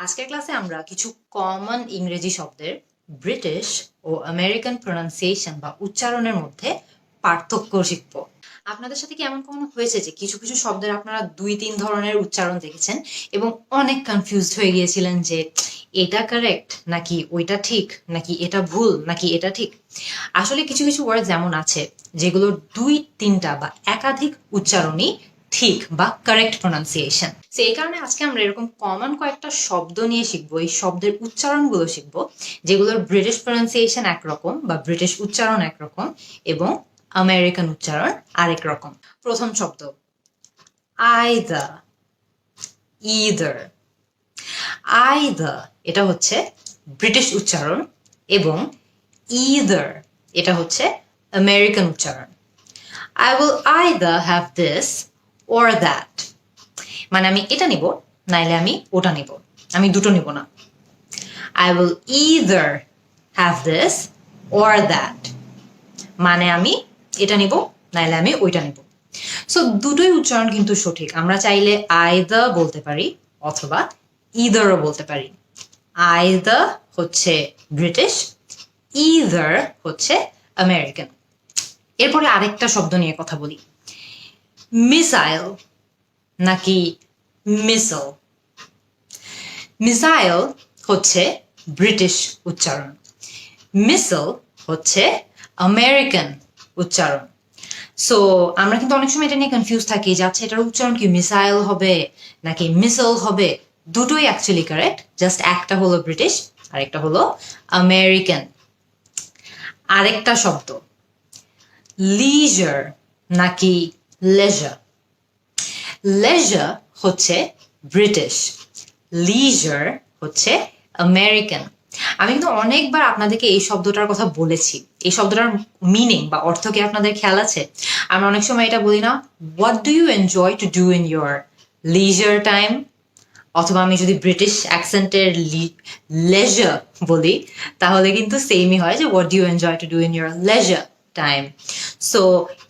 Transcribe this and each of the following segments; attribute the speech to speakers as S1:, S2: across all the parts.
S1: আজকের ক্লাসে আমরা কিছু কমন ইংরেজি শব্দের ব্রিটিশ ও আমেরিকান প্রনাউন্সিয়েশন বা উচ্চারণের মধ্যে পার্থক্য শিখব। আপনাদের সাথে কি এমন কখনো হয়েছে যে কিছু কিছু শব্দের আপনারা 2-3 ধরনের উচ্চারণ দেখেছেন এবং অনেক কনফিউজড হয়ে গিয়েছিলেন যে এটা কারেক্ট নাকি ওইটা ঠিক, নাকি এটা ভুল নাকি এটা ঠিক? আসলে কিছু কিছু ওয়ার্ড যেমন আছে যেগুলোর 2-3টা বা একাধিক উচ্চারণই ঠিক বা কারেক্ট প্রনাউন্সিয়েশন। তো এই কারণে আজকে আমরা এরকম কমন কয়েকটা শব্দ নিয়ে শিখবো, এই শব্দের উচ্চারণগুলো শিখবো যেগুলোর ব্রিটিশ প্রনাউন্সিয়েশন একরকম বা ব্রিটিশ উচ্চারণ একরকম এবং আমেরিকান উচ্চারণ আরেক রকম। প্রথম শব্দ আইদার। ইদার আইদার এটা হচ্ছে ব্রিটিশ উচ্চারণ এবং ইদার এটা হচ্ছে আমেরিকান উচ্চারণ। I will either have this or that, মানে আমি এটা নিব নাইলে আমি ওটা নিব, আমি দুটো নিব না। I will either have this or that, মানে আমি এটা নিব নাইলে আমি ওইটা নিব। সো দুটোই উচ্চারণ কিন্তু সঠিক। আমরা চাইলে either বলতে পারি অথবা eitherও বলতে পারি। either হচ্ছে ব্রিটিশ, either হচ্ছে আমেরিকান। এরপরে আরেকটা শব্দ নিয়ে কথা বলি, মিসাইল নাকি মিসল। মিসাইল হচ্ছে ব্রিটিশ উচ্চারণ, মিসল হচ্ছে আমেরিকান উচ্চারণ। সো আমরা কিন্তু অনেক সময় এটা নিয়ে কনফিউজ থাকি যে আচ্ছা এটার উচ্চারণ কি মিসাইল হবে নাকি মিসল হবে। দুটোই অ্যাকচুয়ালি কারেক্ট, জাস্ট একটা হলো ব্রিটিশ আরেকটা হলো আমেরিকান। আরেকটা শব্দ লিজার নাকি লেজার। লেজার হচ্ছে ব্রিটিশ, লিজার হচ্ছে আমেরিকান। আমি কিন্তু অনেকবার আপনাদেরকে এই শব্দটার কথা বলেছি, এই শব্দটার মিনিং বা অর্থ কি আপনাদের খেয়াল আছে? আমরা অনেক সময় এটা বলি না, what do you enjoy to do in your leisure time, অথবা আমি যদি ব্রিটিশ অ্যাকসেন্টের লেজার বলি তাহলে কিন্তু সেমই হয় যে what do you enjoy to do in your leisure time. So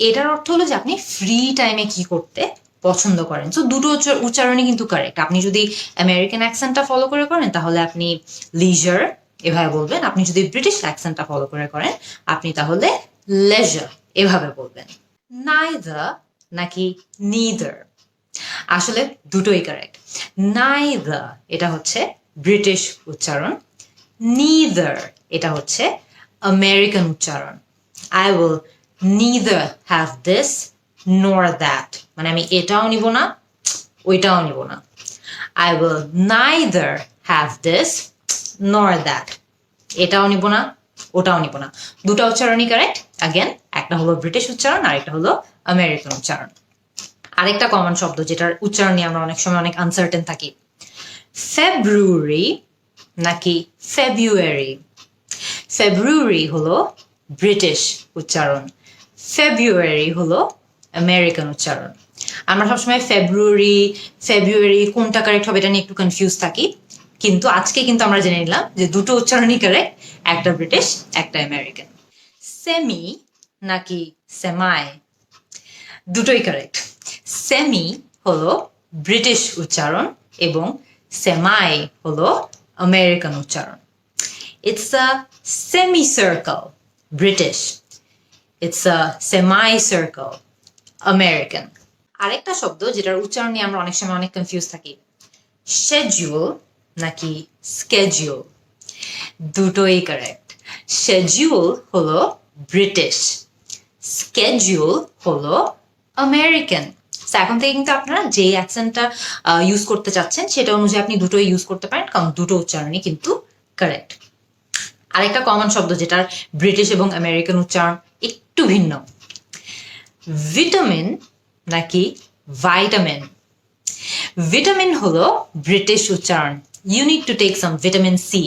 S1: এটার অর্থ হলো যে আপনি ফ্রি টাইমে কি করতে পছন্দ করেন। সো দুটো উচ্চারণই কিন্তু কারেক্ট। আপনি যদি আমেরিকান অ্যাকসেন্টটা ফলো করে করেন তাহলে আপনি লিজার এভাবে বলবেন, আপনি যদি ব্রিটিশ অ্যাকসেন্টটা ফলো করে করেন আপনি তাহলে লেজার এভাবে বলবেন। নাইদার নাকি নিদার, আসলে দুটোই কারেক্ট। নাইদার এটা হচ্ছে ব্রিটিশ উচ্চারণ, নিদার এটা হচ্ছে আমেরিকান উচ্চারণ। I will neither have this nor that, মানে আমি এটাও নিব না ওইটাও নিব না। I will neither have this nor that, এটাও নিব না ওটাও নিব না। দুটো উচ্চারণই কারেক্ট। আগেন একটা হলো ব্রিটিশ উচ্চারণ আর একটা হলো আমেরিকান উচ্চারণ। আরেকটা কমন শব্দ যেটার উচ্চারণ নিয়ে আমরা অনেক সময় অনেক আনসার্টেন থাকি, ফেব্রুয়ারি নাকি ফেব্রুয়ারি। ফেব্রুয়ারি হলো ব্রিটিশ উচ্চারণ, ফেব্রুয়ারি হলো আমেরিকান উচ্চারণ। আমরা সবসময় ফেব্রুয়ারি কোনটা কারেক্ট হবে এটা নিয়ে একটু কনফিউজ থাকি, কিন্তু আজকে কিন্তু আমরা জেনে নিলাম যে দুটো উচ্চারণই কারেক্ট, একটা ব্রিটিশ একটা আমেরিকান। সেমি নাকি সেমাই, দুটোই কারেক্ট। সেমি হলো ব্রিটিশ উচ্চারণ এবং সেমাই হলো আমেরিকান উচ্চারণ। It's a semicircle, British. It's a semicircle, American. আরেকটা শব্দ যেটার উচ্চারণ নিয়ে আমরা অনেক সময় অনেক কনফিউজ থাকি, schedule নাকি schedule, দুটোই কারেক্ট। schedule হলো ব্রিটিশ, schedule হলো আমেরিকান। এখন থেকে কিন্তু আপনারা যে অ্যাকসেন্টটা ইউজ করতে চাচ্ছেন সেটা অনুযায়ী আপনি দুটোই ইউজ করতে পারেন, কারণ দুটো উচ্চারণই কিন্তু কারেক্ট। আরেকটা কমন শব্দ যেটার ব্রিটিশ এবং আমেরিকান উচ্চারণ একটু ভিন্ন, ভিটামিন নাকি ভাইটামিন। ভিটামিন হলো ব্রিটিশ উচ্চারণ, you need to take some vitamin C,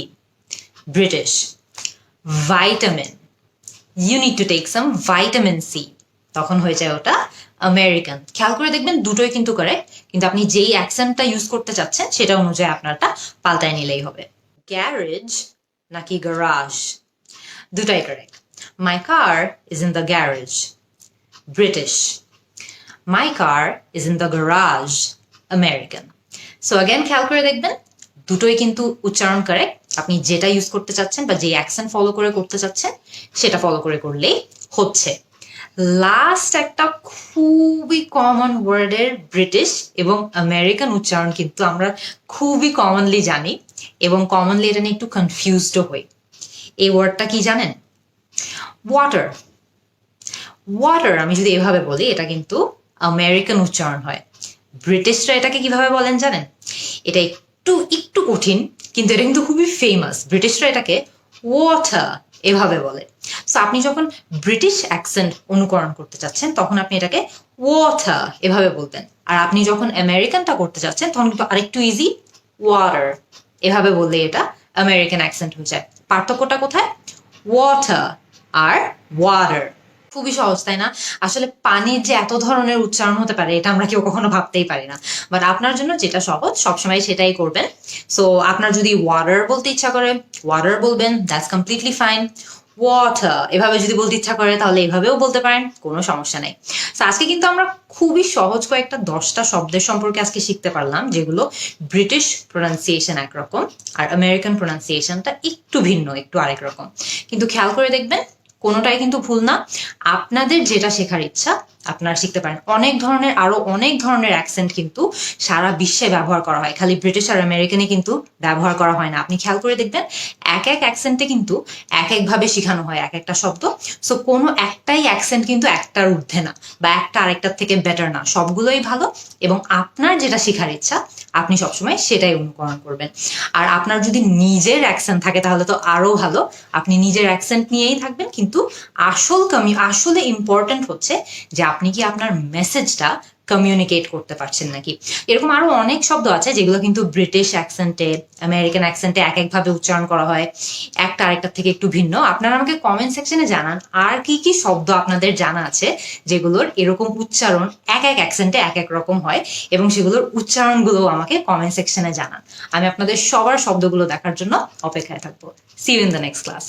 S1: British. Vitamin, you need to take some vitamin C, তখন হয়ে যায় ওটা আমেরিকান। খেয়াল করে দেখবেন দুটোই কিন্তু কারেক্ট, কিন্তু আপনি যেই অ্যাকসেন্টটা ইউজ করতে চাচ্ছেন সেটা অনুযায়ী আপনারটা পাল্টায় নিলেই হবে। গ্যারেজ নাকি garage, দুটাই correct. My car is in the garage, British. My car is in the garage, American. So again খেয়াল করে দেখবেন দুটোই কিন্তু উচ্চারণ কারেক্ট। আপনি যেটা ইউজ করতে চাচ্ছেন বা যে অ্যাকসেন্ট ফলো করে করতে চাচ্ছেন সেটা ফলো করে করলেই হচ্ছে। লাস্ট একটা খুবই কমন ওয়ার্ডের ব্রিটিশ এবং আমেরিকান উচ্চারণ কিন্তু আমরা খুবই কমনলি জানি এবং কমনলি এটা নিয়ে একটু কনফিউজডও হই। এই ওয়ার্ডটা কি জানেন? ওয়াটার। ওয়াটার আমি যদি এভাবে বলি এটা কিন্তু আমেরিকান উচ্চারণ হয়। ব্রিটিশরা এটাকে কিভাবে বলেন জানেন? এটা একটু একটু কঠিন, কিন্তু এটা কিন্তু খুবই ফেমাস। ব্রিটিশরা এটাকে ওয়াটার এভাবে বলে। সো আপনি যখন ব্রিটিশ অ্যাকসেন্ট অনুকরণ করতে চাচ্ছেন তখন আপনি এটাকে ওয়াটার এভাবে বলতেন। আর আপনি যখন আমেরিকানটা করতে চাচ্ছেন তখন কিন্তু আরেকটু ইজি, ওয়াটার এভাবে বললে এটা আমেরিকান অ্যাকসেন্ট হয়ে যায়। পার্থক্যটা কোথায়? ওয়াটার আর ওয়াটার। খুবই সহজ, তাই না? আসলে পানির যে এত ধরনের উচ্চারণ হতে পারে এটা আমরা কেউ কখনো ভাবতেই পারি না। বাট আপনার জন্য যেটা সহজ সবসময় সেটাই করবেন। সো আপনার যদি ওয়াটার বলতে ইচ্ছা করে ওয়াটার বলবেন, দ্যাটস কমপ্লিটলি ফাইন। ওয়াটার এভাবে যদি বলতে ইচ্ছা করে তাহলে এভাবেও বলতে পারেন, কোনো সমস্যা নেই। তো আজকে কিন্তু আমরা খুবই সহজ কয়েকটা 10টা শব্দের সম্পর্কে আজকে শিখতে পারলাম, যেগুলো ব্রিটিশ প্রোনাউন্সিয়েশন একরকম আর আমেরিকান প্রোনাউন্সিয়েশনটা একটু ভিন্ন, একটু আরেক রকম। কিন্তু খেয়াল করে দেখবেন কোনোটাই কিন্তু ভুল না। আপনাদের যেটা শেখার ইচ্ছা আপনারা শিখতে পারেন। আরো অনেক ধরনের অ্যাকসেন্ট কিন্তু সারা বিশ্বে ব্যবহার করা হয়, খালি ব্রিটিশ আর আমেরিকানে কিন্তু ব্যবহার করা হয় না। আপনি খেয়াল করে দেখবেন এক এক অ্যাকসেন্টে কিন্তু এক একভাবে শেখানো হয় এক একটা শব্দ। সো কোনো একটাই অ্যাকসেন্ট কিন্তু একটার ঊর্ধ্বে না বা একটা আরেকটার থেকে বেটার না, সবগুলোই ভালো। এবং আপনার যেটা শেখার ইচ্ছা আপনি সবসময় সেটাই অনুকরণ করবেন। আর আপনার যদি নিজের অ্যাকসেন্ট থাকে তাহলে তো আরো ভালো, আপনি নিজের অ্যাকসেন্ট নিয়েই থাকবেন। কিন্তু আসলে ইম্পর্টেন্ট হচ্ছে যে আপনি কি আপনার মেসেজটা কমিউনিকেট করতে পারছেন নাকি। এরকম আরো অনেক শব্দ আছে যেগুলো কিন্তু ব্রিটিশ অ্যাকসেন্টে আমেরিকান অ্যাকসেন্টে এক একভাবে উচ্চারণ করা হয়, একটা আরেকটার থেকে একটু ভিন্ন। আপনারা আমাকে কমেন্ট সেকশনে জানান আর কি কি শব্দ আপনাদের জানা আছে যেগুলোর এরকম উচ্চারণ এক এক অ্যাকসেন্টে এক এক রকম হয়, এবং সেগুলোর উচ্চারণগুলো আমাকে কমেন্ট সেকশনে জানান। আমি আপনাদের সবার শব্দগুলো দেখার জন্য অপেক্ষায় থাকবো। See you in the next class.